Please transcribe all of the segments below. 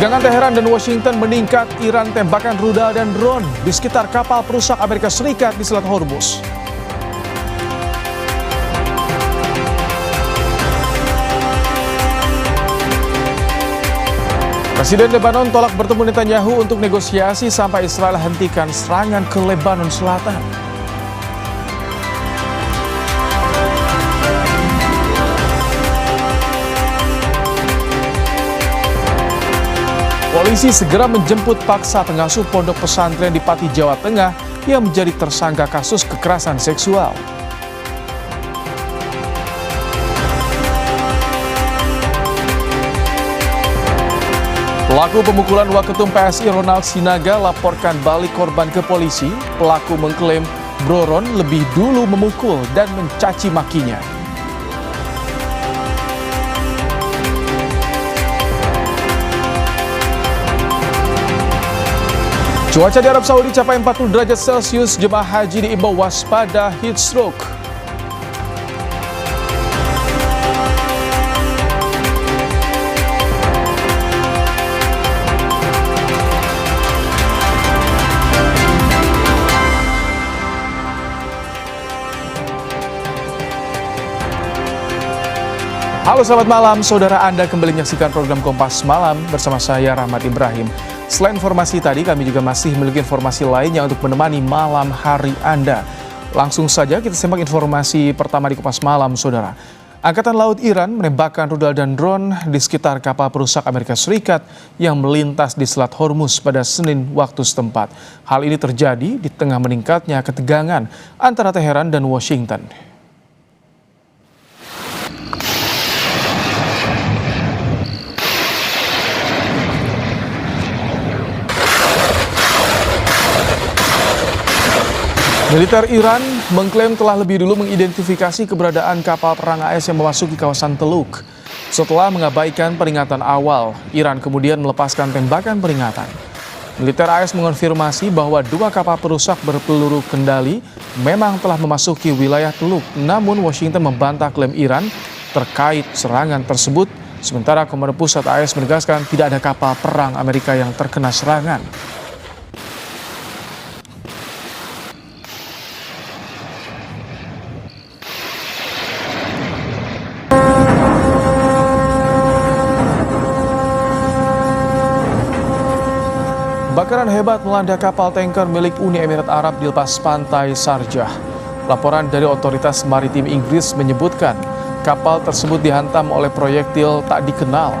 Tegangan Teheran dan Washington meningkat, Iran tembakan rudal dan drone di sekitar kapal perusak Amerika Serikat di Selat Hormuz. Presiden Lebanon tolak bertemu Netanyahu untuk negosiasi sampai Israel hentikan serangan ke Lebanon Selatan. Polisi segera menjemput paksa pengasuh pondok pesantren di Pati, Jawa Tengah yang menjadi tersangka kasus kekerasan seksual. Pelaku pemukulan Waketum PSI Ronald Sinaga laporkan balik korban ke polisi. Pelaku mengklaim Bro Ron lebih dulu memukul dan mencaci makinya. Cuaca di Arab Saudi capai 40 derajat Celcius, jemaah haji diimbau waspada heat stroke. Halo selamat malam, saudara, Anda kembali menyaksikan program Kompas Malam bersama saya Rahmat Ibrahim. Selain informasi tadi, kami juga masih memiliki informasi lainnya untuk menemani malam hari Anda. Langsung saja kita simak informasi pertama di Kompas Malam, saudara. Angkatan Laut Iran menembakkan rudal dan drone di sekitar kapal perusak Amerika Serikat yang melintas di Selat Hormuz pada Senin waktu setempat. Hal ini terjadi di tengah meningkatnya ketegangan antara Teheran dan Washington. Militer Iran mengklaim telah lebih dulu mengidentifikasi keberadaan kapal perang AS yang memasuki kawasan Teluk. Setelah mengabaikan peringatan awal, Iran kemudian melepaskan tembakan peringatan. Militer AS mengonfirmasi bahwa 2 kapal perusak berpeluru kendali memang telah memasuki wilayah Teluk. Namun Washington membantah klaim Iran terkait serangan tersebut. Sementara Komandan Pusat AS menegaskan tidak ada kapal perang Amerika yang terkena serangan. Kebakaran hebat melanda kapal tanker milik Uni Emirat Arab di lepas pantai Sharjah. Laporan dari otoritas maritim Inggris menyebutkan kapal tersebut dihantam oleh proyektil tak dikenal.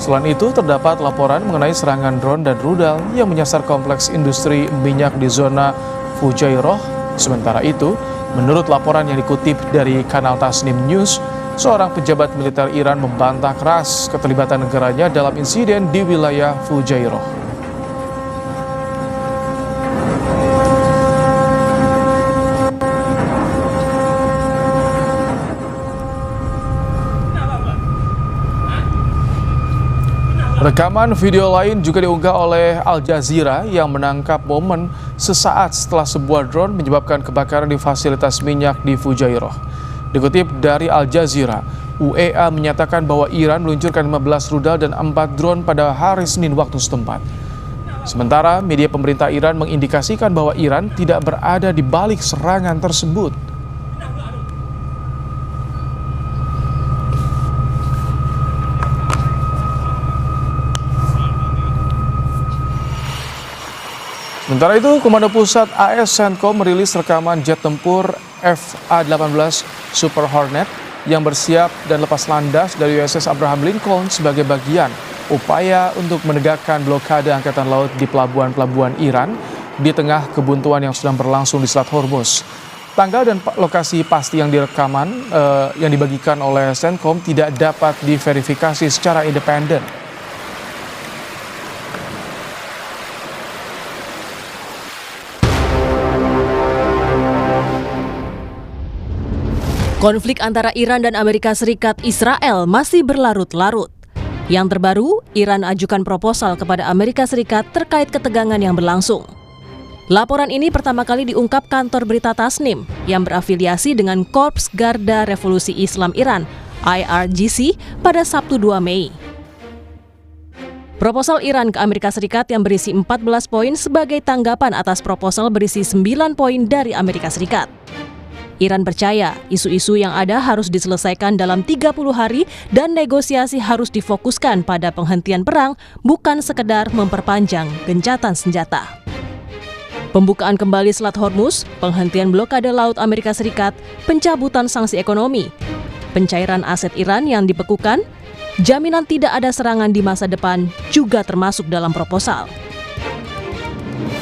Selain itu, terdapat laporan mengenai serangan drone dan rudal yang menyasar kompleks industri minyak di zona Fujairah. Sementara itu, menurut laporan yang dikutip dari kanal Tasnim News, seorang pejabat militer Iran membantah keras keterlibatan negaranya dalam insiden di wilayah Fujairah. Rekaman video lain juga diunggah oleh Al Jazeera yang menangkap momen sesaat setelah sebuah drone menyebabkan kebakaran di fasilitas minyak di Fujairah. Dikutip dari Al Jazeera, UEA menyatakan bahwa Iran meluncurkan 15 rudal dan 4 drone pada hari Senin waktu setempat. Sementara media pemerintah Iran mengindikasikan bahwa Iran tidak berada di balik serangan tersebut. Sementara itu, Komando Pusat AS CENTCOM merilis rekaman jet tempur FA-18 Super Hornet yang bersiap dan lepas landas dari USS Abraham Lincoln sebagai bagian upaya untuk menegakkan blokade angkatan laut di pelabuhan-pelabuhan Iran di tengah kebuntuan yang sedang berlangsung di Selat Hormuz. Tanggal dan lokasi pasti yang direkaman yang dibagikan oleh CENTCOM tidak dapat diverifikasi secara independen. Konflik antara Iran dan Amerika Serikat Israel masih berlarut-larut. Yang terbaru, Iran ajukan proposal kepada Amerika Serikat terkait ketegangan yang berlangsung. Laporan ini pertama kali diungkap kantor berita Tasnim yang berafiliasi dengan Korps Garda Revolusi Islam Iran (IRGC) pada Sabtu 2 Mei. Proposal Iran ke Amerika Serikat yang berisi 14 poin sebagai tanggapan atas proposal berisi 9 poin dari Amerika Serikat. Iran percaya isu-isu yang ada harus diselesaikan dalam 30 hari dan negosiasi harus difokuskan pada penghentian perang, bukan sekedar memperpanjang gencatan senjata. Pembukaan kembali Selat Hormuz, penghentian blokade laut Amerika Serikat, pencabutan sanksi ekonomi, pencairan aset Iran yang dibekukan, jaminan tidak ada serangan di masa depan juga termasuk dalam proposal.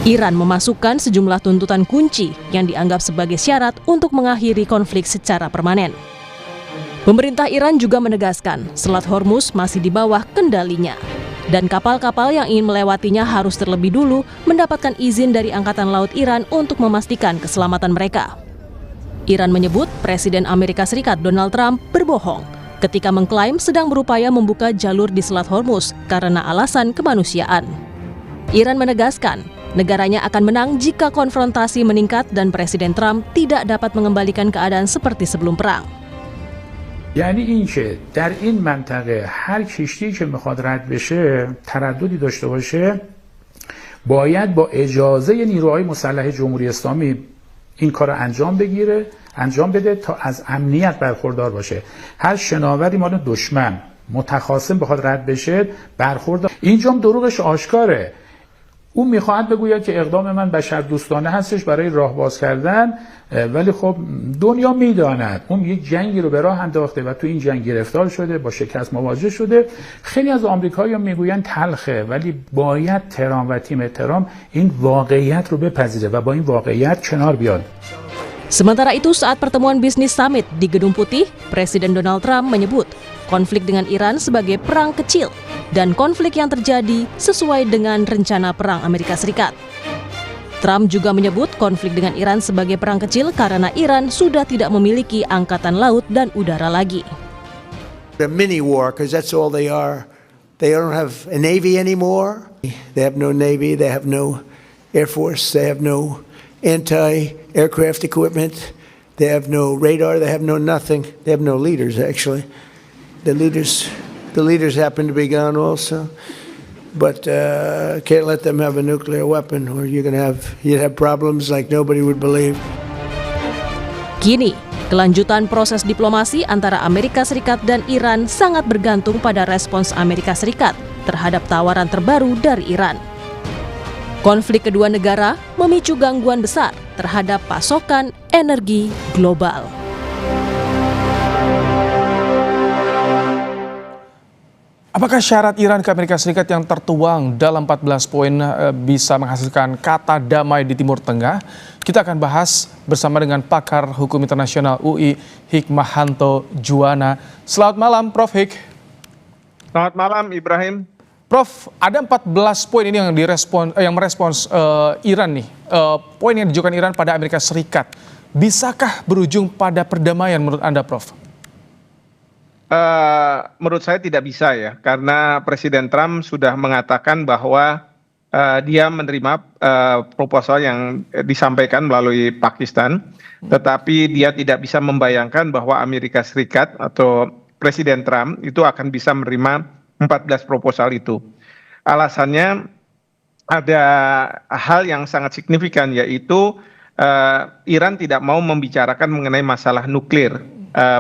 Iran memasukkan sejumlah tuntutan kunci yang dianggap sebagai syarat untuk mengakhiri konflik secara permanen. Pemerintah Iran juga menegaskan Selat Hormuz masih di bawah kendalinya, dan kapal-kapal yang ingin melewatinya harus terlebih dulu mendapatkan izin dari Angkatan Laut Iran untuk memastikan keselamatan mereka. Iran menyebut Presiden Amerika Serikat Donald Trump berbohong ketika mengklaim sedang berupaya membuka jalur di Selat Hormuz karena alasan kemanusiaan. Iran menegaskan negaranya akan menang jika konfrontasi meningkat dan Presiden Trump tidak dapat mengembalikan keadaan seperti sebelum perang. یعنی اینکه در این منطقه هر کشتی که میخواد رد بشه ترددی داشته باشه باید با اجازه نیروهای مسلح جمهوری اسلامی این کار انجام بده تا از امنیت برخوردار باشه. هر شناوری مال دشمن متخاصم بخواد رد بشه برخوردار. اینجام دروغش آشکاره. اون میخواهد بگوید که اقدام من بشردوستانه هستش برای راه باز کردن، ولی خب دنیا میداند اون یک جنگی رو به راه انداخته و تو این جنگ گرفتار شده، با شکست مواجه شده. خیلی از آمریکایی‌ها میگویند تلخه، ولی باید تهران و تیم تهران این واقعیت رو بپذیره و با این واقعیت کنار بیاد. Sementara itu, saat pertemuan bisnis summit di Gedung Putih, Presiden Donald Trump menyebut konflik dengan Iran sebagai perang kecil dan konflik yang terjadi sesuai dengan rencana perang Amerika Serikat. Trump juga menyebut konflik dengan Iran sebagai perang kecil karena Iran sudah tidak memiliki angkatan laut dan udara lagi. A mini war, because that's all they are. They don't have a navy anymore. They have no navy. They have no air force. They have no anti-aircraft equipment. They have no radar. They have no nothing. They have no leaders, actually. The leaders happen to be gone also. But can't let them have a nuclear weapon, or you'd have problems like nobody would believe. Kini, kelanjutan proses diplomasi antara Amerika Serikat dan Iran sangat bergantung pada respons Amerika Serikat terhadap tawaran terbaru dari Iran. Konflik kedua negara memicu gangguan besar terhadap pasokan energi global. Apakah syarat Iran ke Amerika Serikat yang tertuang dalam 14 poin bisa menghasilkan kata damai di Timur Tengah? Kita akan bahas bersama dengan pakar hukum internasional UI Hikmahanto Juwana. Selamat malam, Prof. Hik. Selamat malam, Ibrahim. Prof, ada 14 poin ini yang merespons Iran nih. Poin yang diajukan Iran pada Amerika Serikat. Bisakah berujung pada perdamaian menurut Anda, Prof? Menurut saya tidak bisa ya, karena Presiden Trump sudah mengatakan bahwa dia menerima proposal yang disampaikan melalui Pakistan, tetapi dia tidak bisa membayangkan bahwa Amerika Serikat atau Presiden Trump itu akan bisa menerima 14 proposal itu. Alasannya ada hal yang sangat signifikan, yaitu Iran tidak mau membicarakan mengenai masalah nuklir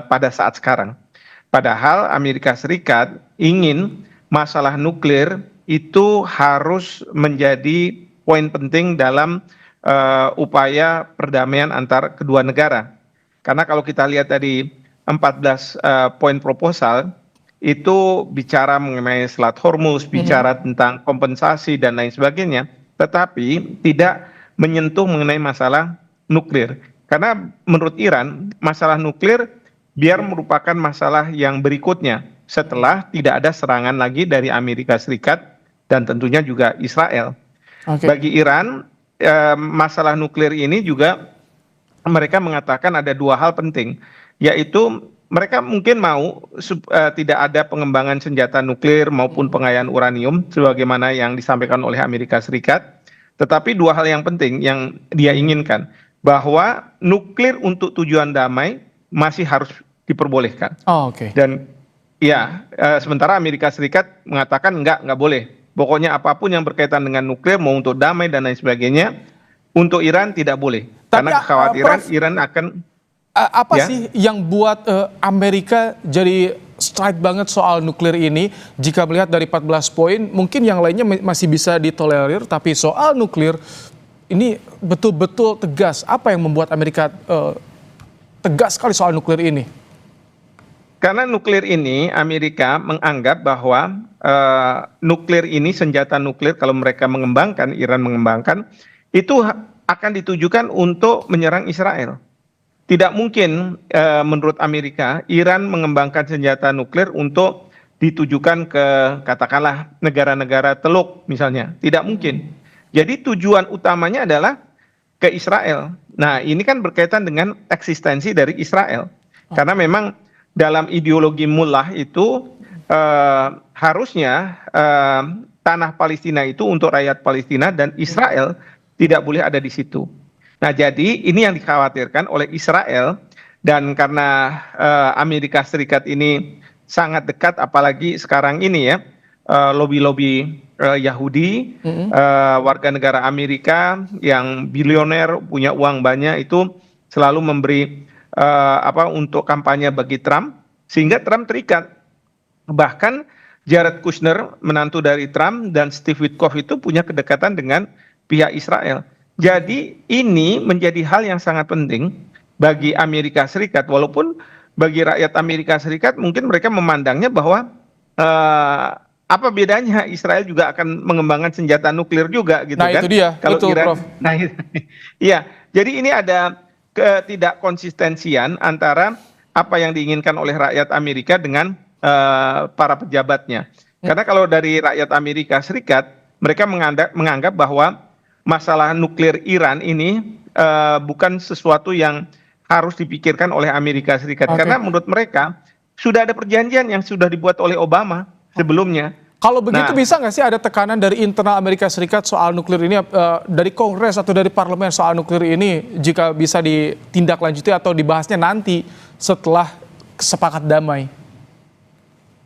pada saat sekarang. Padahal Amerika Serikat ingin masalah nuklir itu harus menjadi poin penting dalam upaya perdamaian antar kedua negara. Karena kalau kita lihat dari 14 poin proposal, itu bicara mengenai Selat Hormuz, bicara tentang kompensasi dan lain sebagainya, tetapi tidak menyentuh mengenai masalah nuklir. Karena menurut Iran, masalah nuklir biar merupakan masalah yang berikutnya setelah tidak ada serangan lagi dari Amerika Serikat dan tentunya juga Israel. Bagi Iran, masalah nuklir ini juga mereka mengatakan ada dua hal penting, yaitu mereka mungkin mau tidak ada pengembangan senjata nuklir maupun pengayaan uranium sebagaimana yang disampaikan oleh Amerika Serikat. Tetapi dua hal yang penting yang dia inginkan, bahwa nuklir untuk tujuan damai masih harus diperbolehkan. Oh, oke. Dan ya, sementara Amerika Serikat mengatakan enggak boleh. Pokoknya apapun yang berkaitan dengan nuklir, mau untuk damai dan lain sebagainya, untuk Iran tidak boleh. Tapi, Karena kekhawatiran Prof, Iran akan apa ya. sih yang buat Amerika jadi strike banget soal nuklir ini? Jika melihat dari 14 poin, mungkin yang lainnya masih bisa ditolerir, tapi soal nuklir ini betul-betul tegas. Apa yang membuat Amerika tegas sekali soal nuklir ini? Karena nuklir ini, Amerika menganggap bahwa nuklir ini, senjata nuklir kalau mereka mengembangkan, Iran mengembangkan, itu akan ditujukan untuk menyerang Israel. Tidak mungkin menurut Amerika, Iran mengembangkan senjata nuklir untuk ditujukan ke katakanlah negara-negara Teluk misalnya. Tidak mungkin. Jadi tujuan utamanya adalah ke Israel. Nah, ini kan berkaitan dengan eksistensi dari Israel. Karena memang dalam ideologi mullah itu harusnya tanah Palestina itu untuk rakyat Palestina dan Israel tidak boleh ada di situ. Nah, jadi ini yang dikhawatirkan oleh Israel, dan karena Amerika Serikat ini sangat dekat, apalagi sekarang ini ya, lobi-lobi Yahudi, warga negara Amerika yang bilioner, punya uang banyak, itu selalu memberi untuk kampanye bagi Trump, sehingga Trump terikat. Bahkan Jared Kushner, menantu dari Trump, dan Steve Witkoff itu punya kedekatan dengan pihak Israel. Jadi ini menjadi hal yang sangat penting bagi Amerika Serikat, walaupun bagi rakyat Amerika Serikat mungkin mereka memandangnya bahwa apa bedanya, Israel juga akan mengembangkan senjata nuklir juga gitu kan. Nah itu dia, kalau betul Iran, Prof. Nah iya, jadi ini ada ketidakkonsistensian antara apa yang diinginkan oleh rakyat Amerika dengan para pejabatnya. Karena kalau dari rakyat Amerika Serikat, mereka menganggap bahwa masalah nuklir Iran ini bukan sesuatu yang harus dipikirkan oleh Amerika Serikat. Karena menurut mereka sudah ada perjanjian yang sudah dibuat oleh Obama sebelumnya. Kalau begitu bisa nggak sih ada tekanan dari internal Amerika Serikat soal nuklir ini, dari Kongres atau dari Parlemen soal nuklir ini, jika bisa ditindaklanjuti atau dibahasnya nanti setelah sepakat damai?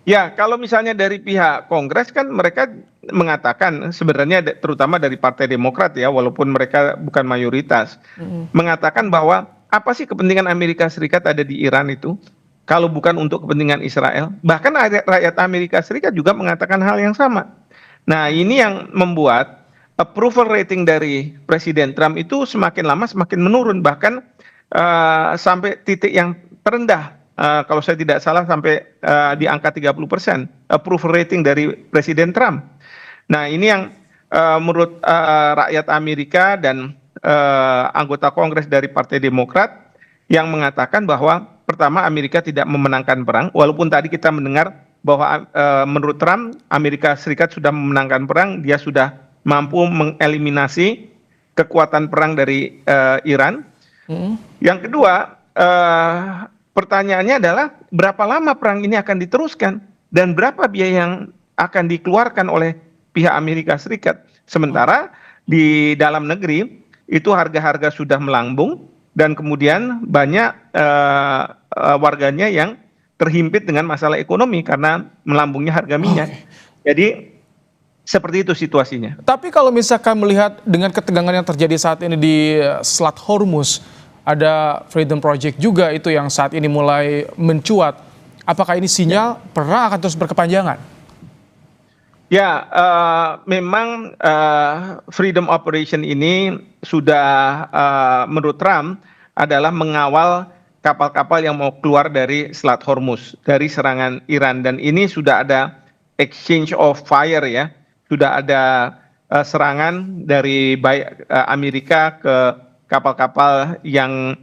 Ya, kalau misalnya dari pihak Kongres kan mereka mengatakan, sebenarnya terutama dari Partai Demokrat ya, walaupun mereka bukan mayoritas, mengatakan bahwa apa sih kepentingan Amerika Serikat ada di Iran itu, kalau bukan untuk kepentingan Israel. Bahkan rakyat Amerika Serikat juga mengatakan hal yang sama. Nah, ini yang membuat approval rating dari Presiden Trump itu semakin lama semakin menurun, bahkan sampai titik yang terendah. Kalau saya tidak salah sampai di angka 30% approval rating dari Presiden Trump. Nah, ini yang menurut rakyat Amerika dan anggota Kongres dari Partai Demokrat yang mengatakan bahwa pertama, Amerika tidak memenangkan perang, walaupun tadi kita mendengar bahwa menurut Trump Amerika Serikat sudah memenangkan perang, dia sudah mampu mengeliminasi kekuatan perang dari Iran. Yang kedua, pertanyaannya adalah berapa lama perang ini akan diteruskan dan berapa biaya yang akan dikeluarkan oleh pihak Amerika Serikat. Sementara di dalam negeri itu harga-harga sudah melambung dan kemudian banyak warganya yang terhimpit dengan masalah ekonomi karena melambungnya harga minyak. Jadi seperti itu situasinya. Tapi kalau misalkan melihat dengan ketegangan yang terjadi saat ini di Selat Hormuz, ada Freedom Project juga itu yang saat ini mulai mencuat. Apakah ini sinyal perang akan terus berkepanjangan? Ya, memang Freedom Operation ini sudah menurut Trump adalah mengawal kapal-kapal yang mau keluar dari Selat Hormuz, dari serangan Iran. Dan ini sudah ada exchange of fire ya, sudah ada serangan dari baik Amerika ke kapal-kapal yang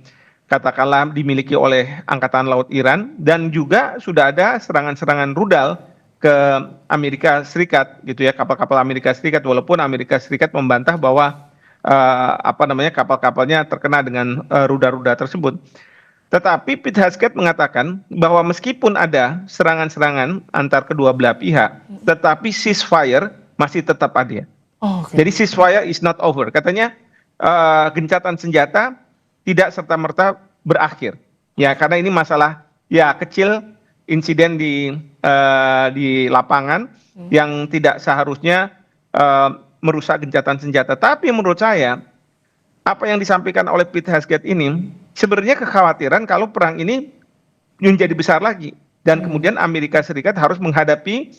katakanlah dimiliki oleh Angkatan Laut Iran, dan juga sudah ada serangan-serangan rudal ke Amerika Serikat gitu ya, kapal-kapal Amerika Serikat, walaupun Amerika Serikat membantah bahwa kapal-kapalnya terkena dengan rudal-rudal tersebut. Tetapi Pete Hegseth mengatakan bahwa meskipun ada serangan-serangan antar kedua belah pihak, tetapi ceasefire masih tetap ada. Jadi ceasefire is not over. Katanya gencatan senjata tidak serta-merta berakhir. Ya, karena ini masalah ya kecil insiden di lapangan yang tidak seharusnya merusak gencatan senjata. Tapi menurut saya apa yang disampaikan oleh Pete Hegseth ini sebenarnya kekhawatiran kalau perang ini menjadi besar lagi dan kemudian Amerika Serikat harus menghadapi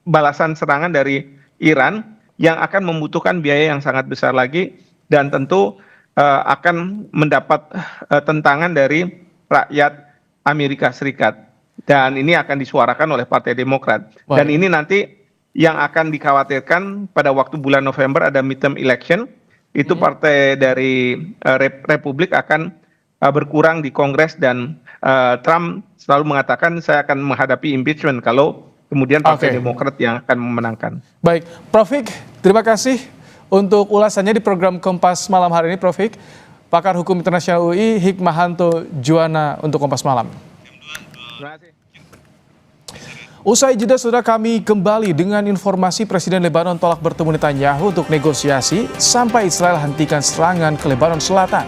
balasan serangan dari Iran yang akan membutuhkan biaya yang sangat besar lagi dan tentu akan mendapat tentangan dari rakyat Amerika Serikat. Dan ini akan disuarakan oleh Partai Demokrat. Dan ini nanti yang akan dikhawatirkan pada waktu bulan November ada midterm election, itu partai dari Republik akan berkurang di Kongres dan Trump selalu mengatakan saya akan menghadapi impeachment kalau kemudian Partai Demokrat yang akan memenangkan. Baik, Prof. Hik, terima kasih untuk ulasannya di program Kompas Malam hari ini, Prof. Hik. Pakar Hukum Internasional UI, Hikmahanto Juwana untuk Kompas Malam. Terima kasih. Usai jeda, saudara, kami kembali dengan informasi Presiden Lebanon tolak bertemu Netanyahu untuk negosiasi sampai Israel hentikan serangan ke Lebanon Selatan.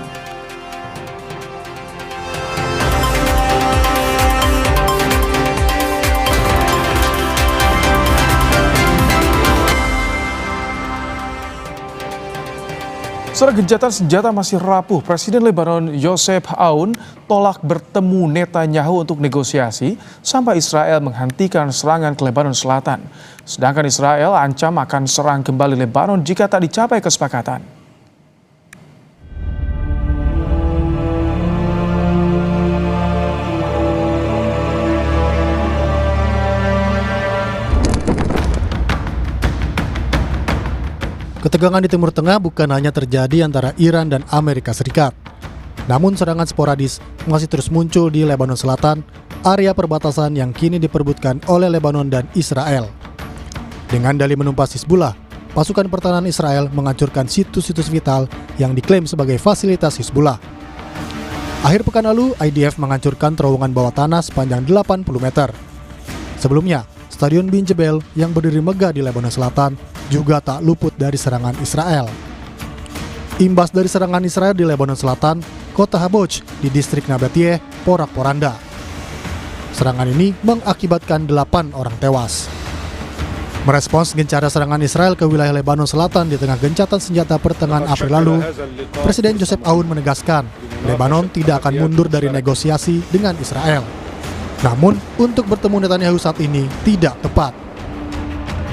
Saudara, gencatan senjata masih rapuh. Presiden Lebanon Joseph Aoun tolak bertemu Netanyahu untuk negosiasi sampai Israel menghentikan serangan ke Lebanon Selatan. Sedangkan Israel ancam akan serang kembali Lebanon jika tak dicapai kesepakatan. Ketegangan di Timur Tengah bukan hanya terjadi antara Iran dan Amerika Serikat. Namun serangan sporadis masih terus muncul di Lebanon Selatan, area perbatasan yang kini diperebutkan oleh Lebanon dan Israel. Dengan dalih menumpas Hizbullah, pasukan pertahanan Israel menghancurkan situs-situs vital yang diklaim sebagai fasilitas Hizbullah. Akhir pekan lalu, IDF menghancurkan terowongan bawah tanah sepanjang 80 meter. Sebelumnya, Stadion Bin Jebel yang berdiri megah di Lebanon Selatan juga tak luput dari serangan Israel. Imbas dari serangan Israel di Lebanon Selatan, kota Haboj di distrik Nabatiyeh porak-poranda. Serangan ini mengakibatkan 8 orang tewas. Merespons gencara serangan Israel ke wilayah Lebanon Selatan di tengah gencatan senjata pertengahan April lalu, Presiden Joseph Aoun menegaskan Lebanon tidak akan mundur dari negosiasi dengan Israel. Namun, untuk bertemu Netanyahu saat ini tidak tepat.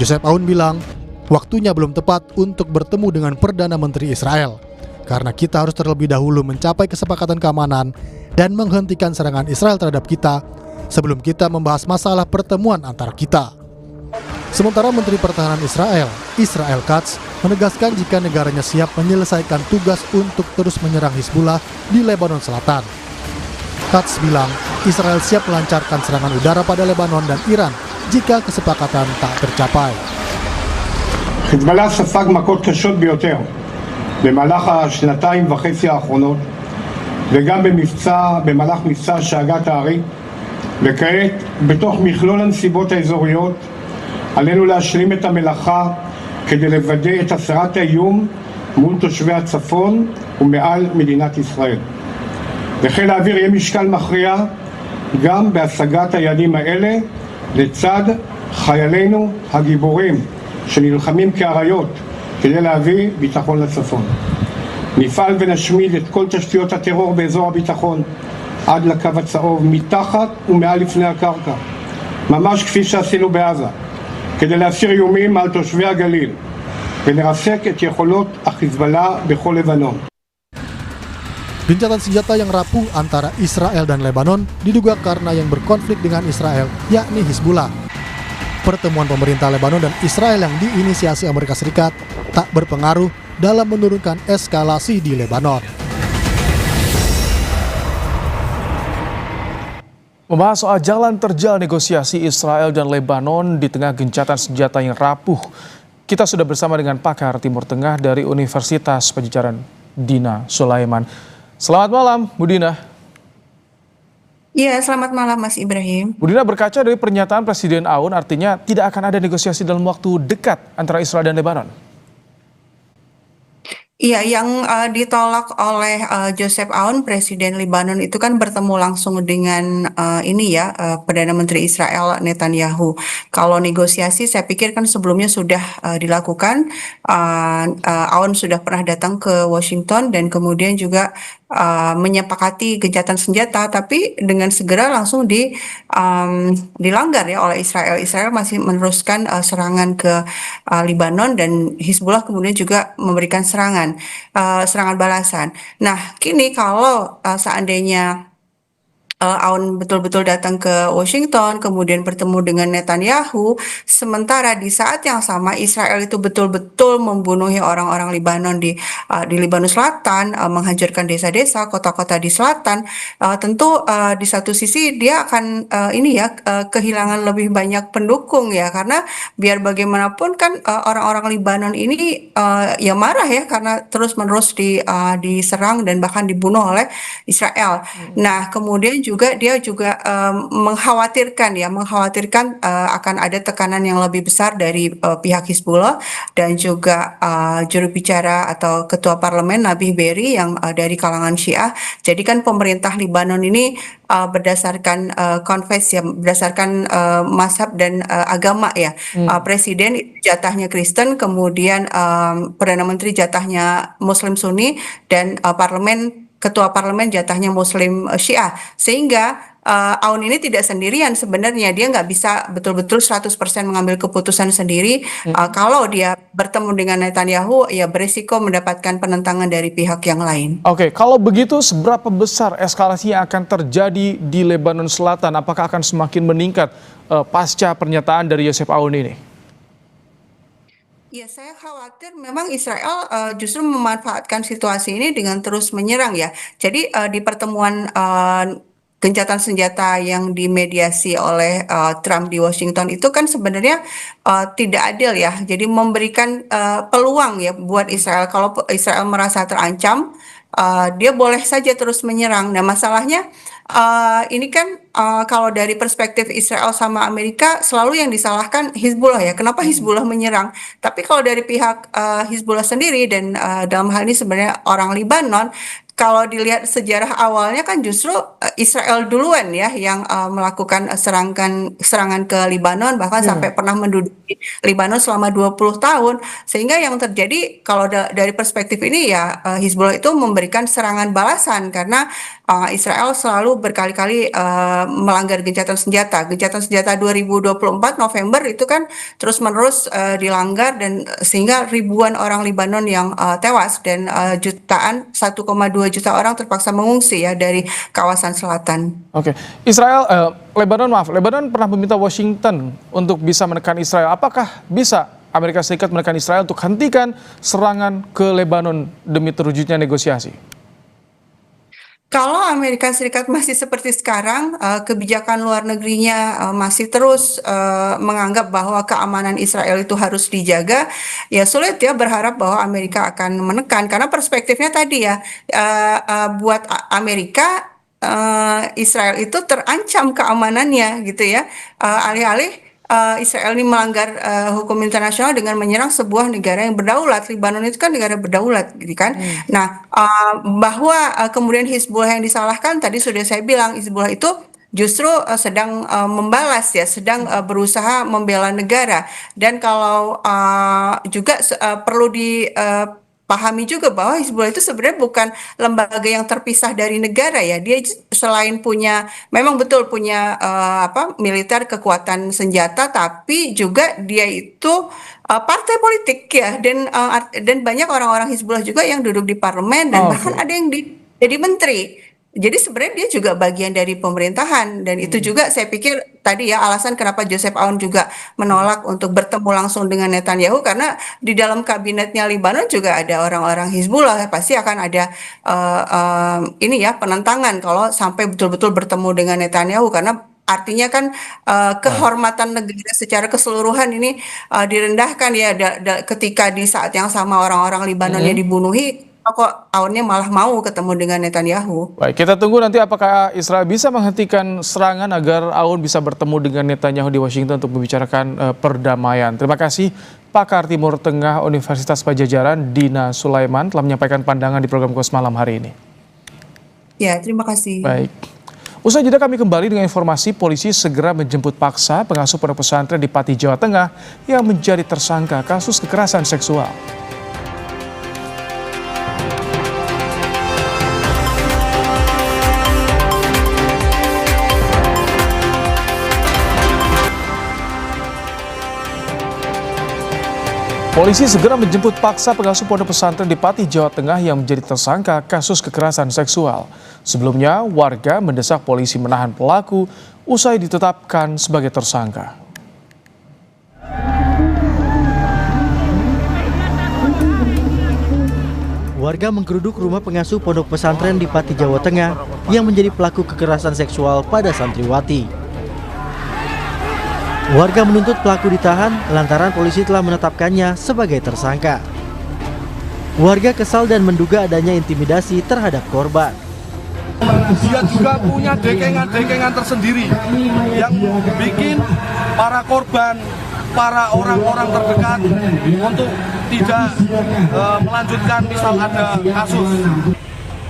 Joseph Aoun bilang, waktunya belum tepat untuk bertemu dengan Perdana Menteri Israel, karena kita harus terlebih dahulu mencapai kesepakatan keamanan dan menghentikan serangan Israel terhadap kita sebelum kita membahas masalah pertemuan antara kita. Sementara Menteri Pertahanan Israel, Israel Katz, menegaskan jika negaranya siap menyelesaikan tugas untuk terus menyerang Hizbullah di Lebanon Selatan. Katz bilang, Israel siap melancarkan serangan udara pada Lebanon dan Iran jika kesepakatan tak tercapai. חיזבאללה ספג מכות קשות ביותר במהלך השנתיים וחצי האחרונות וגם במהלך מבצע שאגת הארי, וכעת בתוך מכלול הנסיבות האזוריות עלינו להשלים את המלאכה כדי לוודא את הסרת האיום מול תושבי הצפון ומעל מדינת ישראל. לחיל האוויר יהיה משקל מכריע גם בהשגת היעדים האלה לצד חיילינו הגיבורים שנלחמים כאריות כדי להביא ביטחון לצפון. נפעל ונשמיד את כל תשתיות הטרור באזור הביטחון עד לקו הצהוב, מתחת ומעל לפני הקרקע, ממש כפי שעשינו בעזה, כדי להסיר איומים על תושבי הגליל ולרסק את יכולות החיזבאללה בכל לבנון. Gencatan senjata yang rapuh antara Israel dan Lebanon diduga karena yang berkonflik dengan Israel, yakni Hizbullah. Pertemuan pemerintah Lebanon dan Israel yang diinisiasi Amerika Serikat tak berpengaruh dalam menurunkan eskalasi di Lebanon. Membahas soal jalan terjal negosiasi Israel dan Lebanon di tengah gencatan senjata yang rapuh, kita sudah bersama dengan pakar Timur Tengah dari Universitas Pajajaran, Dina Sulaiman. Selamat malam, Bu Dina. Iya, selamat malam Mas Ibrahim. Bu Dina, berkaca dari pernyataan Presiden Aoun, artinya tidak akan ada negosiasi dalam waktu dekat antara Israel dan Lebanon? Iya, yang ditolak oleh Joseph Aoun, Presiden Lebanon itu kan bertemu langsung dengan ini ya Perdana Menteri Israel Netanyahu. Kalau negosiasi, saya pikir kan sebelumnya sudah dilakukan. Aoun sudah pernah datang ke Washington dan kemudian juga menyepakati gencatan senjata, tapi dengan segera langsung dilanggar ya oleh Israel. Israel masih meneruskan serangan ke Lebanon dan Hizbullah kemudian juga memberikan serangan balasan. Nah, kini kalau seandainya Aoun betul-betul datang ke Washington, kemudian bertemu dengan Netanyahu, sementara di saat yang sama Israel itu betul-betul membunuhi orang-orang Lebanon di Lebanon Selatan, menghancurkan desa-desa, kota-kota di selatan. Tentu di satu sisi dia akan kehilangan lebih banyak pendukung ya, karena biar bagaimanapun kan orang-orang Lebanon ini ya marah ya karena terus-menerus diserang dan bahkan dibunuh oleh Israel. Nah, kemudian juga dia juga mengkhawatirkan akan ada tekanan yang lebih besar dari pihak Hizbullah dan juga juru bicara atau ketua parlemen Nabih Berri yang dari kalangan Syiah. Jadi kan pemerintah Lebanon ini berdasarkan konfes ya, berdasarkan mazhab dan agama ya. Presiden itu jatahnya Kristen, kemudian Perdana Menteri jatahnya Muslim Sunni dan ketua parlemen jatahnya Muslim Syiah. Sehingga Aoun ini tidak sendirian sebenarnya. Dia nggak bisa betul-betul 100% mengambil keputusan sendiri. Kalau dia bertemu dengan Netanyahu, ya berisiko mendapatkan penentangan dari pihak yang lain. Oke, kalau begitu seberapa besar eskalasi yang akan terjadi di Lebanon Selatan? Apakah akan semakin meningkat pasca pernyataan dari Joseph Aoun ini? Ya, saya khawatir memang Israel justru memanfaatkan situasi ini dengan terus menyerang ya. Jadi di pertemuan gencatan senjata yang dimediasi oleh Trump di Washington itu kan sebenarnya tidak adil ya. Jadi memberikan peluang ya buat Israel. Kalau Israel merasa terancam, dia boleh saja terus menyerang. Nah, masalahnya ini kan kalau dari perspektif Israel sama Amerika selalu yang disalahkan Hizbullah ya. Kenapa Hizbullah menyerang? Tapi kalau dari pihak Hizbullah sendiri dan dalam hal ini sebenarnya orang Libanon, kalau dilihat sejarah awalnya kan justru Israel duluan ya yang melakukan serangan ke Libanon, bahkan sampai pernah menduduki Libanon selama 20 tahun. Sehingga yang terjadi kalau dari perspektif ini ya Hizbullah itu memberikan serangan balasan karena Israel selalu berkali-kali melanggar gencatan senjata. Gencatan senjata 2024 November itu kan terus-menerus dilanggar dan sehingga ribuan orang Libanon yang tewas dan 1,2 juta orang terpaksa mengungsi ya dari kawasan selatan. Oke, Lebanon pernah meminta Washington untuk bisa menekan Israel. Apakah bisa Amerika Serikat menekan Israel untuk hentikan serangan ke Lebanon demi terwujudnya negosiasi? Kalau Amerika Serikat masih seperti sekarang, kebijakan luar negerinya masih terus menganggap bahwa keamanan Israel itu harus dijaga, ya sulit ya berharap bahwa Amerika akan menekan. Karena perspektifnya tadi ya, buat Amerika, Israel itu terancam keamanannya gitu ya. Alih-alih Israel ini melanggar hukum internasional dengan menyerang sebuah negara yang berdaulat. Lebanon itu kan negara berdaulat, gitu kan. Nah, bahwa kemudian Hizbullah yang disalahkan, tadi sudah saya bilang Hizbullah itu justru sedang membalas ya, sedang berusaha membela negara. Dan kalau juga perlu pahami juga bahwa Hizbullah itu sebenarnya bukan lembaga yang terpisah dari negara ya. Dia selain memang betul punya militer, kekuatan senjata, tapi juga dia itu partai politik ya. Dan banyak orang-orang Hizbullah juga yang duduk di parlemen dan bahkan ada yang jadi menteri. Jadi sebenarnya dia juga bagian dari pemerintahan dan itu juga saya pikir tadi ya alasan kenapa Joseph Aoun juga menolak untuk bertemu langsung dengan Netanyahu, karena di dalam kabinetnya Lebanon juga ada orang-orang Hizbullah, pasti akan ada penentangan kalau sampai betul-betul bertemu dengan Netanyahu, karena artinya kan kehormatan negara secara keseluruhan ini direndahkan ya ketika di saat yang sama orang-orang Libanonnya dibunuhi. kok Aounnya malah mau ketemu dengan Netanyahu. Baik, kita tunggu nanti apakah Israel bisa menghentikan serangan agar Aoun bisa bertemu dengan Netanyahu di Washington untuk membicarakan perdamaian. Terima kasih pakar Timur Tengah Universitas Pajajaran Dina Sulaiman telah menyampaikan pandangan di program Kos Malam hari ini. Ya, terima kasih. Baik. Usai jeda kami kembali dengan informasi polisi segera menjemput paksa pengasuh pondok pesantren di Pati, Jawa Tengah yang menjadi tersangka kasus kekerasan seksual. Polisi segera menjemput paksa pengasuh pondok pesantren di Pati, Jawa Tengah yang menjadi tersangka kasus kekerasan seksual. Sebelumnya, warga mendesak polisi menahan pelaku usai ditetapkan sebagai tersangka. Warga menggeruduk rumah pengasuh pondok pesantren di Pati, Jawa Tengah yang menjadi pelaku kekerasan seksual pada santriwati. Warga menuntut pelaku ditahan lantaran polisi telah menetapkannya sebagai tersangka. Warga kesal dan menduga adanya intimidasi terhadap korban. Dia juga punya dekengan-dekengan tersendiri yang bikin para korban, para orang-orang terdekat untuk tidak melanjutkan misal ada kasus.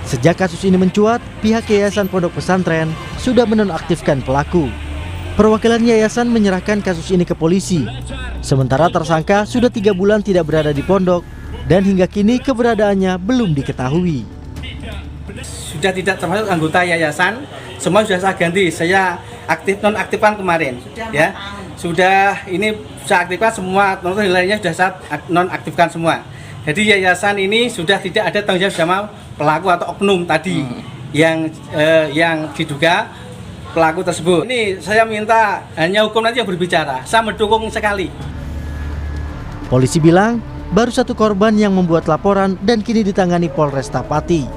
Sejak kasus ini mencuat, pihak Yayasan Pondok Pesantren sudah menonaktifkan pelaku. Perwakilan yayasan menyerahkan kasus ini ke polisi. Sementara tersangka sudah 3 bulan tidak berada di pondok dan hingga kini keberadaannya belum diketahui. Sudah tidak termasuk anggota yayasan, semua sudah saya ganti. Saya nonaktifkan kemarin, ya. Sudah ini saya aktifkan semua, nilainya sudah saya nonaktifkan semua. Jadi yayasan ini sudah tidak ada tanggung jawab sama pelaku atau oknum tadi yang diduga pelaku tersebut. Ini saya minta hanya hukum nanti yang berbicara. Saya mendukung sekali. Polisi bilang baru 1 korban yang membuat laporan dan kini ditangani Polresta Pati.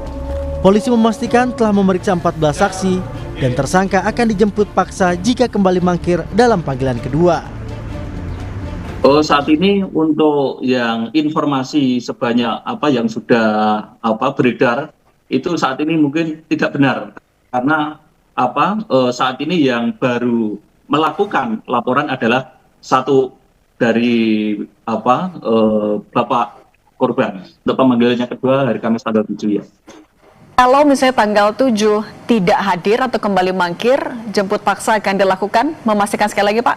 Polisi memastikan telah memeriksa 14 saksi dan tersangka akan dijemput paksa jika kembali mangkir dalam panggilan kedua. Saat ini untuk yang informasi sebanyak yang sudah beredar itu saat ini mungkin tidak benar karena saat ini yang baru melakukan laporan adalah satu dari bapak korban. Untuk pemanggilannya kedua hari Kamis tanggal 7 ya. Kalau misalnya tanggal 7 tidak hadir atau kembali mangkir, jemput paksa akan dilakukan, memastikan sekali lagi Pak?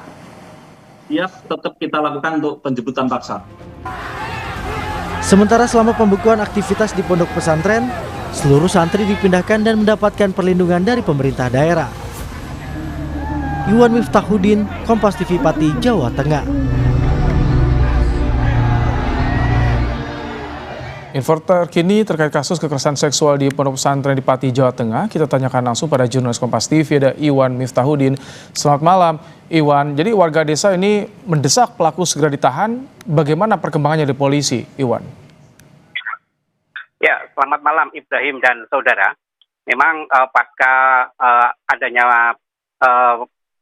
Iya, tetap kita lakukan untuk penjemputan paksa. Sementara selama pembekuan aktivitas di pondok pesantren, seluruh santri dipindahkan dan mendapatkan perlindungan dari pemerintah daerah. Iwan Miftahudin, Kompas TV Pati, Jawa Tengah. Info terkini terkait kasus kekerasan seksual di pondok pesantren di Pati, Jawa Tengah, kita tanyakan langsung pada jurnalis Kompas TV, ada Iwan Miftahudin. Selamat malam, Iwan. Jadi warga desa ini mendesak pelaku segera ditahan. Bagaimana perkembangannya di polisi, Iwan? Ya, selamat malam Ibrahim dan saudara. Memang pasca adanya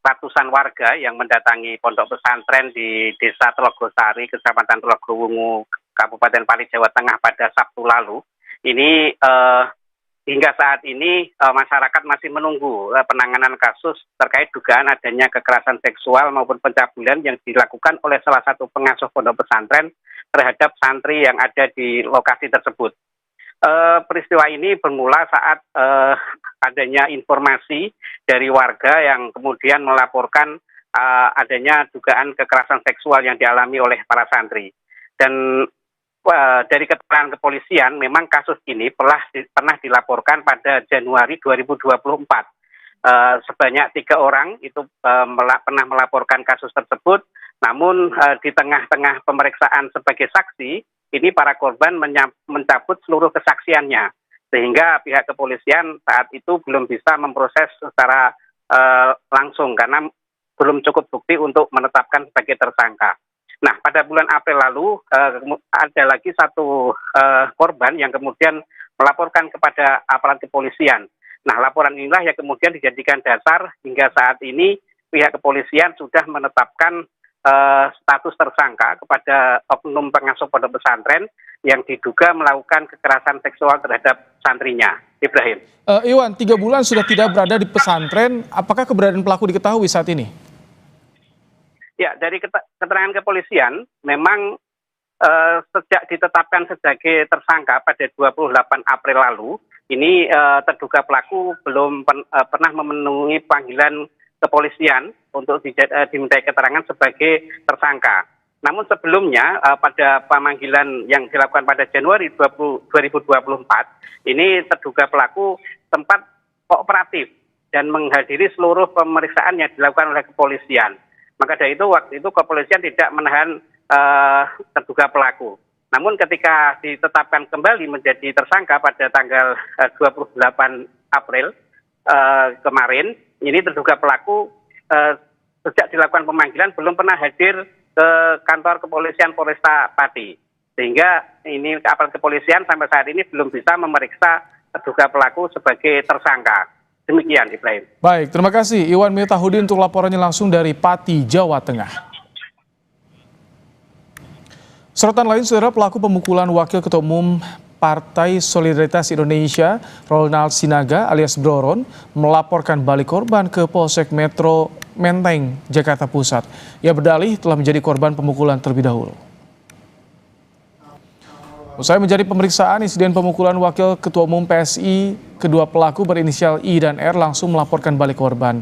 ratusan warga yang mendatangi pondok pesantren di Desa Telogosari, Kecamatan Telogowungu, Kabupaten Pati, Jawa Tengah pada Sabtu lalu, ini hingga saat ini masyarakat masih menunggu penanganan kasus terkait dugaan adanya kekerasan seksual maupun pencabulan yang dilakukan oleh salah satu pengasuh pondok pesantren terhadap santri yang ada di lokasi tersebut. Peristiwa ini bermula saat adanya informasi dari warga yang kemudian melaporkan adanya dugaan kekerasan seksual yang dialami oleh para santri. Dan dari keterangan kepolisian, memang kasus ini pernah dilaporkan pada Januari 2024. Sebanyak 3 orang itu pernah melaporkan kasus tersebut, namun di tengah-tengah pemeriksaan sebagai saksi, ini para korban mencabut seluruh kesaksiannya, sehingga pihak kepolisian saat itu belum bisa memproses secara langsung karena belum cukup bukti untuk menetapkan sebagai tersangka. Nah, pada bulan April lalu ada lagi satu korban yang kemudian melaporkan kepada aparat kepolisian. Nah, laporan inilah yang kemudian dijadikan dasar hingga saat ini pihak kepolisian sudah menetapkan status tersangka kepada oknum pengasuh pondok pesantren yang diduga melakukan kekerasan seksual terhadap santrinya. Ibrahim. Iwan, 3 bulan sudah tidak berada di pesantren, apakah keberadaan pelaku diketahui saat ini? Ya, dari keterangan kepolisian, memang sejak ditetapkan sebagai tersangka pada 28 April lalu, ini terduga pelaku belum pernah memenuhi panggilan kepolisian untuk dimintai keterangan sebagai tersangka. Namun sebelumnya pada pemanggilan yang dilakukan pada Januari 2024, ini terduga pelaku sempat kooperatif dan menghadiri seluruh pemeriksaan yang dilakukan oleh kepolisian. Maka dari itu waktu itu kepolisian tidak menahan terduga pelaku. Namun ketika ditetapkan kembali menjadi tersangka pada tanggal 28 April kemarin, ini terduga pelaku sejak dilakukan pemanggilan belum pernah hadir ke kantor kepolisian Polresta Pati. Sehingga ini aparat kepolisian sampai saat ini belum bisa memeriksa terduga pelaku sebagai tersangka. Demikian, Ibrahim. Baik, terima kasih Iwan Miftahudin untuk laporannya langsung dari Pati, Jawa Tengah. Sorotan lain, saudara, pelaku pemukulan Wakil Ketua Umum Partai Solidaritas Indonesia, Ronald Sinaga alias Broron, melaporkan balik korban ke Polsek Metro Menteng, Jakarta Pusat. Ia berdalih telah menjadi korban pemukulan terlebih dahulu. Usai menjadi pemeriksaan insiden pemukulan Wakil Ketua Umum PSI, kedua pelaku berinisial I dan R langsung melaporkan balik korban.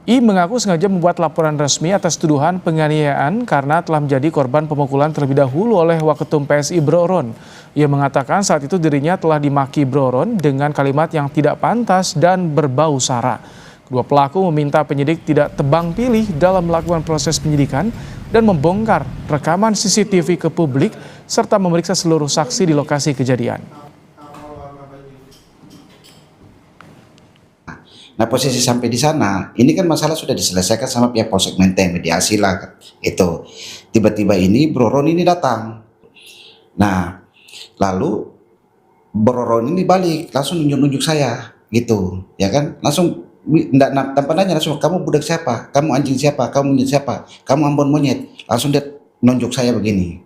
I mengaku sengaja membuat laporan resmi atas tuduhan penganiayaan karena telah menjadi korban pemukulan terlebih dahulu oleh Waketum PSI Broron. Ia mengatakan saat itu dirinya telah dimaki Broron dengan kalimat yang tidak pantas dan berbau sara. Kedua pelaku meminta penyidik tidak tebang pilih dalam melakukan proses penyidikan dan membongkar rekaman CCTV ke publik serta memeriksa seluruh saksi di lokasi kejadian. Nah, posisi sampai di sana, ini kan masalah sudah diselesaikan sama pihak Polsek Menteng, mediasi lah itu. Tiba-tiba ini Broron ini datang. Nah, lalu Broron ini balik, langsung nunjuk-nunjuk saya, gitu, ya kan? Langsung tanpa nanya, langsung, kamu budak siapa? Kamu anjing siapa? Kamu monyet siapa? Kamu Ambon monyet. Langsung dia nunjuk saya begini.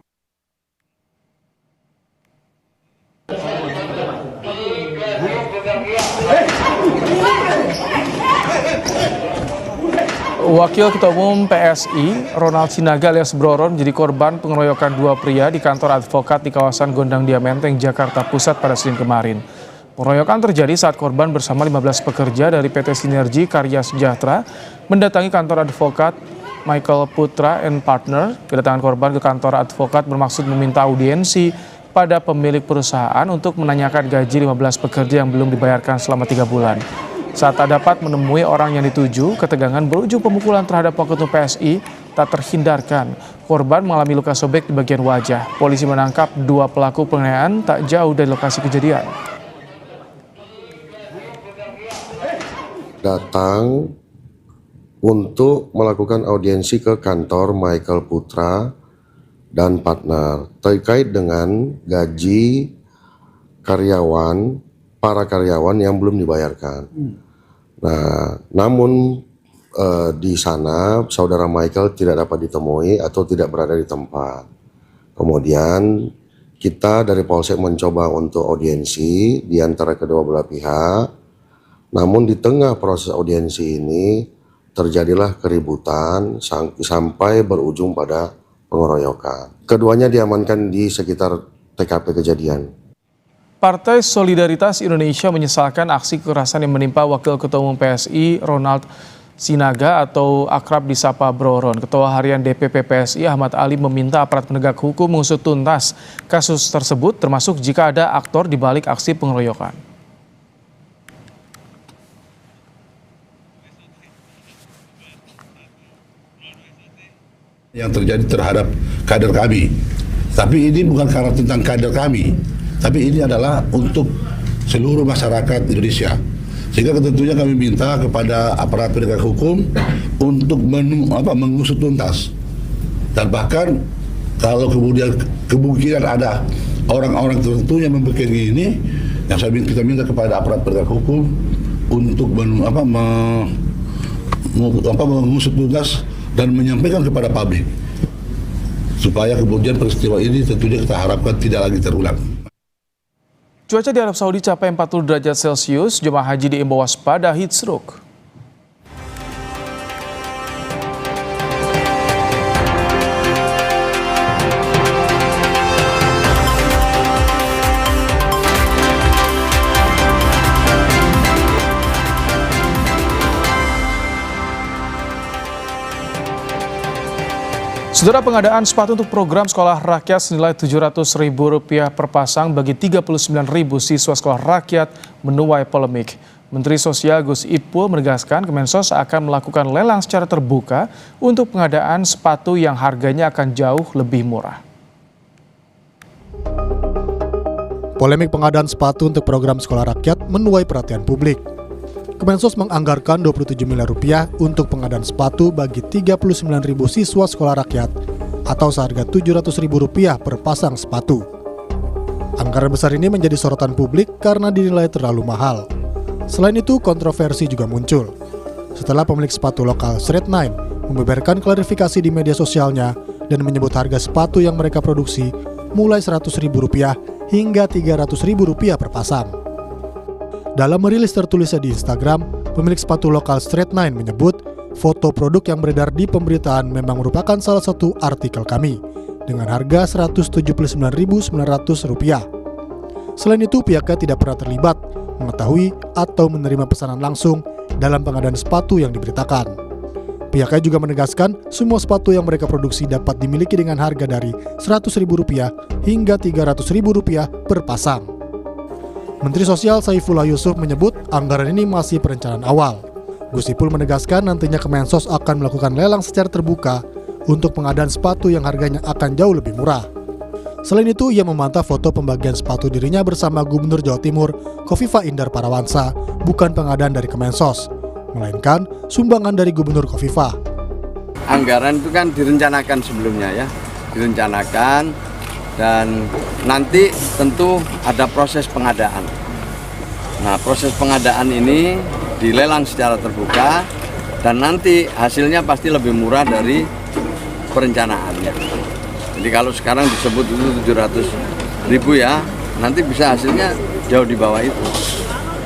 Wakil Ketua Umum PSI, Ronald Sinaga alias Broron, menjadi korban pengeroyokan 2 pria di kantor advokat di kawasan Gondang Dia Menteng, Jakarta Pusat pada Senin kemarin. Pengeroyokan terjadi saat korban bersama 15 pekerja dari PT Sinergi Karya Sejahtera mendatangi kantor advokat Michael Putra and Partner. Kedatangan korban ke kantor advokat bermaksud meminta audiensi pada pemilik perusahaan untuk menanyakan gaji 15 pekerja yang belum dibayarkan selama 3 bulan. Saat tak dapat menemui orang yang dituju, ketegangan berujung pemukulan terhadap Waketum PSI tak terhindarkan. Korban mengalami luka sobek di bagian wajah. Polisi menangkap 2 pelaku penganiayaan tak jauh dari lokasi kejadian. Datang untuk melakukan audiensi ke kantor Michael Putra dan Partner terkait dengan gaji para karyawan yang belum dibayarkan. Nah, namun di sana saudara Michael tidak dapat ditemui atau tidak berada di tempat. Kemudian kita dari Polsek mencoba untuk audiensi di antara kedua belah pihak. Namun di tengah proses audiensi ini terjadilah keributan sampai berujung pada pengeroyokan. Keduanya diamankan di sekitar TKP kejadian. Partai Solidaritas Indonesia menyesalkan aksi kekerasan yang menimpa Wakil Ketua Umum PSI Ronald Sinaga atau akrab disapa Broron. Ketua Harian DPP PSI Ahmad Ali meminta aparat penegak hukum mengusut tuntas kasus tersebut, termasuk jika ada aktor di balik aksi pengeroyokan. Yang terjadi terhadap kader kami, tapi ini bukan karena tentang kader kami, tapi ini adalah untuk seluruh masyarakat Indonesia. Sehingga tentunya kami minta kepada aparat penegak hukum untuk mengusut tuntas. Dan bahkan kalau kemudian kemungkinan ada orang-orang tertentu yang membuat ini, yang kita minta kepada aparat penegak hukum untuk mengusut tuntas dan menyampaikan kepada publik. supaya kemudian peristiwa ini tentunya kita harapkan tidak lagi terulang. Cuaca di Arab Saudi capai 40 derajat Celcius, jemaah haji diimbau waspada heat stroke. Saudara, pengadaan sepatu untuk program sekolah rakyat senilai Rp700.000 per pasang bagi 39.000 siswa sekolah rakyat menuai polemik. Menteri Sosial Gus Ipul menegaskan Kemensos akan melakukan lelang secara terbuka untuk pengadaan sepatu yang harganya akan jauh lebih murah. Polemik pengadaan sepatu untuk program sekolah rakyat menuai perhatian publik. Kemensos menganggarkan Rp27 miliar untuk pengadaan sepatu bagi 39.000 siswa sekolah rakyat atau seharga Rp700.000 per pasang sepatu. Anggaran besar ini menjadi sorotan publik karena dinilai terlalu mahal. Selain itu, kontroversi juga muncul setelah pemilik sepatu lokal Street Nine membeberkan klarifikasi di media sosialnya dan menyebut harga sepatu yang mereka produksi mulai Rp100.000 hingga Rp300.000 per pasang. Dalam merilis tertulisnya di Instagram, pemilik sepatu lokal Street Nine menyebut foto produk yang beredar di pemberitaan memang merupakan salah satu artikel kami dengan harga Rp179.900. Selain itu, pihaknya tidak pernah terlibat, mengetahui atau menerima pesanan langsung dalam pengadaan sepatu yang diberitakan. Pihaknya juga menegaskan semua sepatu yang mereka produksi dapat dimiliki dengan harga dari Rp100.000 hingga Rp300.000 per pasang. Menteri Sosial Saifullah Yusuf menyebut anggaran ini masih perencanaan awal. Gus Ipul menegaskan nantinya Kemensos akan melakukan lelang secara terbuka untuk pengadaan sepatu yang harganya akan jauh lebih murah. Selain itu, ia memantau foto pembagian sepatu dirinya bersama Gubernur Jawa Timur, Khofifah Indar Parawansa, bukan pengadaan dari Kemensos, melainkan sumbangan dari Gubernur Khofifah. Anggaran itu kan direncanakan sebelumnya ya, direncanakan. Dan nanti tentu ada proses pengadaan. Nah, proses pengadaan ini dilelang secara terbuka dan nanti hasilnya pasti lebih murah dari perencanaannya. Jadi kalau sekarang disebut itu 700.000 ya, nanti bisa hasilnya jauh di bawah itu.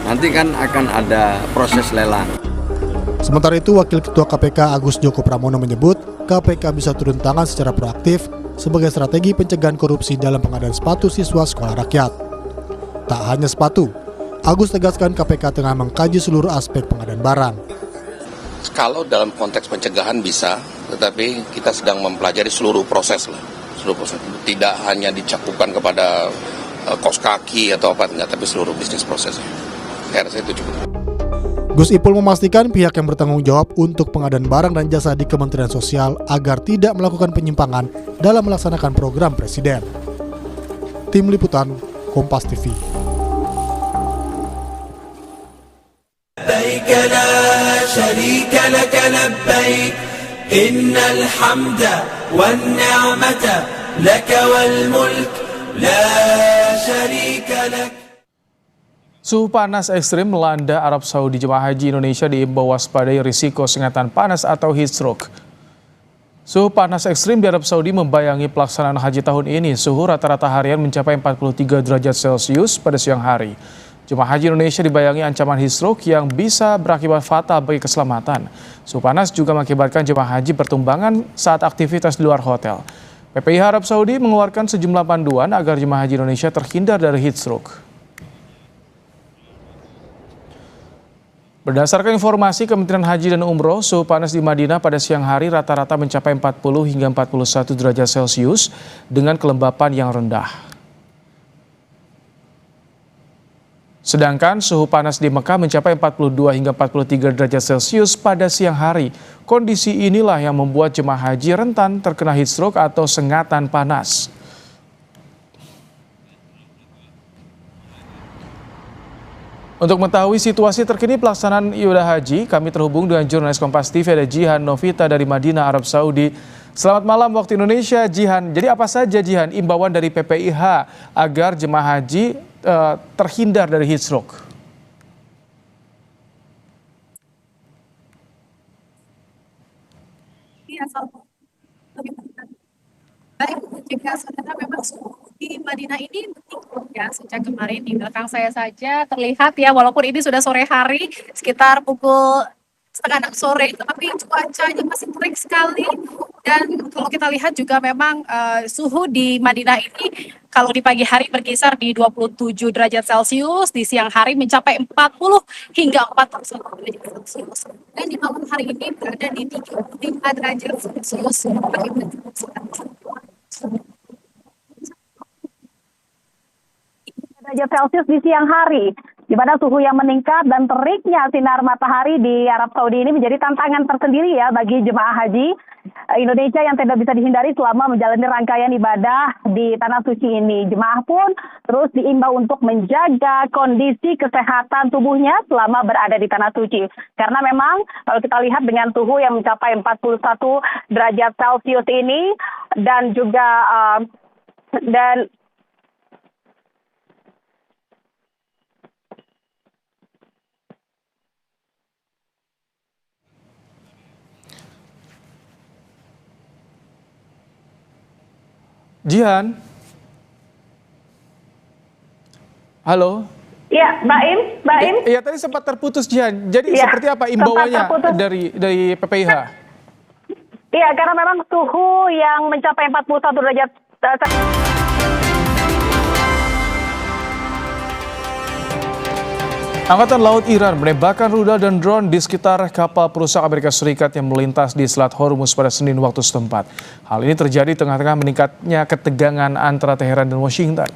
Nanti kan akan ada proses lelang. Sementara itu, Wakil Ketua KPK Agus Joko Pramono menyebut KPK bisa turun tangan secara proaktif sebagai strategi pencegahan korupsi dalam pengadaan sepatu siswa sekolah rakyat. Tak hanya sepatu, Agus tegaskan KPK tengah mengkaji seluruh aspek pengadaan barang. Kalau dalam konteks pencegahan bisa, tetapi kita sedang mempelajari seluruh proses lah. Seluruh proses. Tidak hanya dicakupkan kepada kos kaki atau apa, enggak, tapi seluruh bisnis prosesnya. Saya rasa itu cukup. Gus Ipul memastikan pihak yang bertanggung jawab untuk pengadaan barang dan jasa di Kementerian Sosial agar tidak melakukan penyimpangan dalam melaksanakan program Presiden. Tim Liputan, Kompas TV. Suhu panas ekstrim melanda Arab Saudi. Jemaah haji Indonesia diimbau waspadai risiko sengatan panas atau heat stroke. Suhu panas ekstrim di Arab Saudi membayangi pelaksanaan haji tahun ini. Suhu rata-rata harian mencapai 43 derajat Celcius pada siang hari. Jemaah haji Indonesia dibayangi ancaman heat stroke yang bisa berakibat fatal bagi keselamatan. Suhu panas juga mengakibatkan jemaah haji bertumbangan saat aktivitas di luar hotel. PPIH Arab Saudi mengeluarkan sejumlah panduan agar jemaah haji Indonesia terhindar dari heat stroke. Berdasarkan informasi Kementerian Haji dan Umroh, suhu panas di Madinah pada siang hari rata-rata mencapai 40 hingga 41 derajat Celcius dengan kelembapan yang rendah. Sedangkan suhu panas di Mekah mencapai 42 hingga 43 derajat Celcius pada siang hari. Kondisi inilah yang membuat jemaah haji rentan terkena heat stroke atau sengatan panas. Untuk mengetahui situasi terkini pelaksanaan ibadah haji, kami terhubung dengan jurnalis Kompas TV ada Jihan Novita dari Madinah, Arab Saudi. Selamat malam waktu Indonesia, Jihan. Jadi apa saja, Jihan, imbauan dari PPIH agar jemaah haji terhindar dari heat stroke? Baik, juga saudara memang suhu di Madinah ini meningkat ya sejak kemarin. Di belakang saya saja terlihat ya, walaupun ini sudah sore hari sekitar pukul 5:30 sore, tetapi cuacanya masih terik sekali. Dan kalau kita lihat juga memang suhu di Madinah ini kalau di pagi hari berkisar di 27 derajat Celcius, di siang hari mencapai 40 hingga 41 derajat Celcius. Dan di malam hari ini berada di 35 derajat Celcius. Derajat Celcius di siang hari, di mana suhu yang meningkat dan teriknya sinar matahari di Arab Saudi ini menjadi tantangan tersendiri ya bagi jemaah haji Indonesia yang tidak bisa dihindari selama menjalani rangkaian ibadah di Tanah Suci ini. Jemaah pun terus diimbau untuk menjaga kondisi kesehatan tubuhnya selama berada di Tanah Suci. Karena memang kalau kita lihat dengan suhu yang mencapai 41 derajat Celcius ini dan juga Jihan. Halo. Iya, Mbak Im. Iya, tadi sempat terputus Jihan. Jadi Ya, seperti apa imbauannya terputus. dari PPIH? Iya, karena memang suhu yang mencapai 41 derajat Angkatan Laut Iran menembakkan rudal dan drone di sekitar kapal perusak Amerika Serikat yang melintas di Selat Hormuz pada Senin waktu setempat. Hal ini terjadi tengah-tengah meningkatnya ketegangan antara Teheran dan Washington.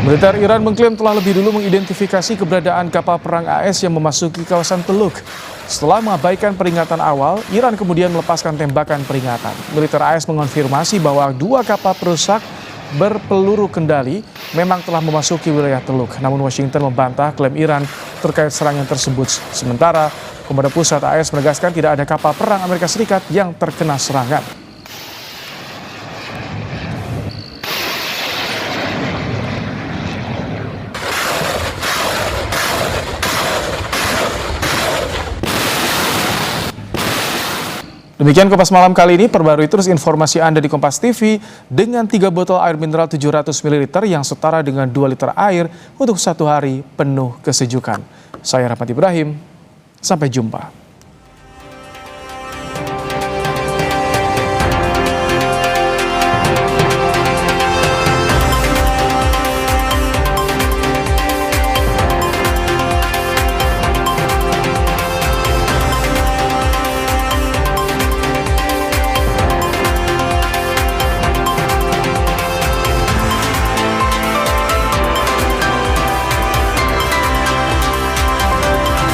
Militer Iran mengklaim telah lebih dulu mengidentifikasi keberadaan kapal perang AS yang memasuki kawasan Teluk. Setelah mengabaikan peringatan awal, Iran kemudian melepaskan tembakan peringatan. Militer AS mengonfirmasi bahwa 2 kapal perusak berpeluru kendali memang telah memasuki wilayah Teluk. Namun Washington membantah klaim Iran terkait serangan tersebut. Sementara Komandan Pusat AS menegaskan tidak ada kapal perang Amerika Serikat yang terkena serangan. Demikian Kompas Malam kali ini, perbarui terus informasi Anda di Kompas TV dengan 3 botol air mineral 700 ml yang setara dengan 2 liter air untuk 1 hari penuh kesejukan. Saya Rahmat Ibrahim, sampai jumpa.